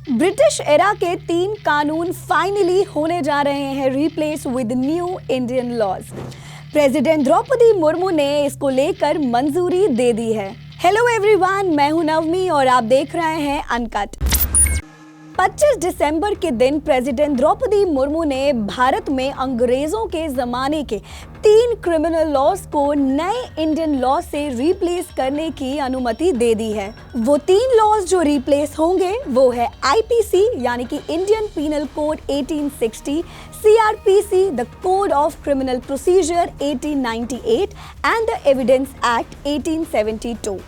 British era के 3 कानून finally होने जा रहे हैं replace with new Indian laws. President Droupadi Murmu ने इसको लेकर मंजूरी दे दी है। हेलो एवरीवन, मैं हूं नवमी और आप देख रहे हैं अनकट। 25 दिसंबर के दिन प्रेसिडेंट द्रौपदी मुर्मू ने भारत में अंग्रेजों के ज़माने के 3 क्रिमिनल लॉज को नए इंडियन लॉ से रिप्लेस करने की अनुमति दे दी है। वो 3 लॉज जो रिप्लेस होंगे वो है आईपीसी यानी कि Indian penal code 1860, CrPC the code of criminal procedure 1898 and the evidence act 1872।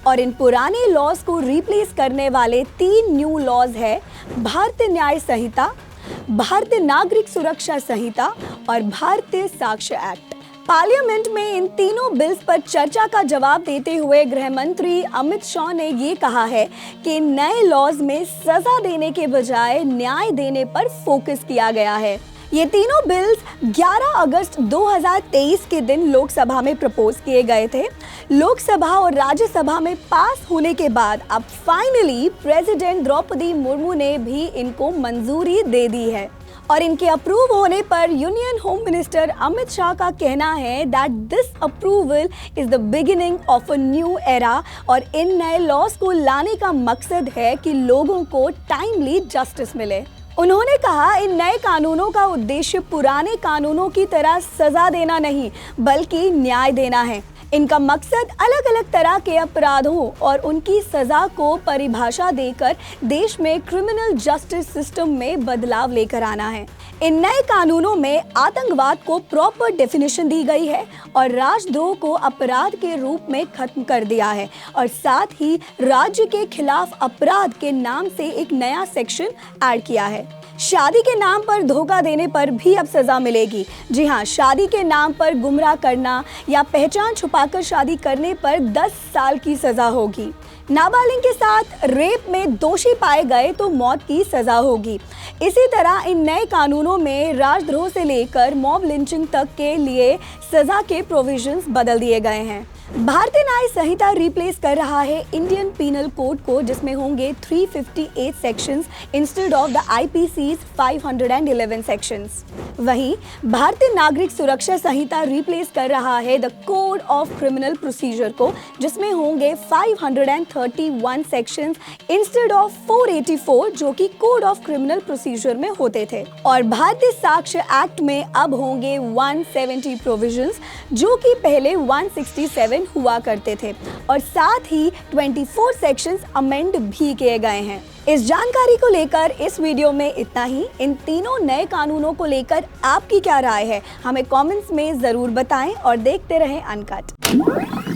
और इन पुराने लॉज को रिप्लेस करने वाले 3 न्यू लॉज है भारतीय न्याय संहिता, भारतीय नागरिक सुरक्षा संहिता और भारतीय साक्ष्य एक्ट। पार्लियामेंट में इन तीनों बिल्स पर चर्चा का जवाब देते हुए गृह मंत्री अमित शाह ने ये कहा है कि नए लॉज में सजा देने के बजाय न्याय देने पर फोकस किया गया है। ये तीनों बिल्स 11 अगस्त 2023 के दिन लोकसभा में प्रपोज किए गए थे। लोकसभा और राज्यसभा में पास होने के बाद अब फाइनली प्रेसिडेंट द्रौपदी मुर्मू ने भी इनको मंजूरी दे दी है और इनके अप्रूव होने पर union home minister Amit Shah का कहना है that this approval is the beginning of a new era और इन नए लॉज को लाने का मकसद है कि लोगों को टाइमली जस्टिस मिले। उन्होंने कहा इन नए कानूनों का उद्देश्य पुराने कानूनों की तरह सजा देना नहीं बल्कि न्याय देना है। इनका मकसद अलग अलग तरह के अपराधों और उनकी सजा को परिभाषा देकर देश में क्रिमिनल जस्टिस सिस्टम में बदलाव लेकर आना है। इन नए कानूनों में आतंकवाद को प्रॉपर डेफिनेशन दी गई है और राजद्रोह को अपराध के रूप में खत्म कर दिया है और साथ ही राज्य के खिलाफ अपराध के नाम से एक नया सेक्शन ऐड किया है। शादी के नाम पर धोखा देने पर भी अब सजा मिलेगी। जी हाँ, शादी के नाम पर गुमराह करना या पहचान छुपाकर शादी करने पर 10 साल की सजा होगी। नाबालिग के साथ रेप में दोषी पाए गए तो मौत की सजा होगी। इसी तरह इन नए कानूनों में राजद्रोह से लेकर मॉब लिंचिंग तक के लिए सजा के प्रोविजंस बदल दिए गए हैं। भारतीय न्याय संहिता रिप्लेस कर रहा है इंडियन पीनल कोड को, जिसमें होंगे 358 sections instead of the IPC's 511 sections. वहीं भारतीय नागरिक सुरक्षा संहिता रिप्लेस कर रहा है the code of criminal procedure को, जिसमें होंगे 531 सेक्शंस इंस्टेड ऑफ 484 जो कि कोड ऑफ क्रिमिनल प्रोसीजर में होते थे। और भारतीय साक्ष्य एक्ट में अब होंगे 170 प्रोविजंस जो कि पहले 167 हुआ करते थे और साथ ही 24 सेक्शंस अमेंड भी किए गए हैं। इस जानकारी को लेकर इस वीडियो में इतना ही। इन तीनों नए कानूनों को लेकर आपकी क्या राय है, हमें कमेंट्स में जरूर बताएं और देखते रहें अनकट।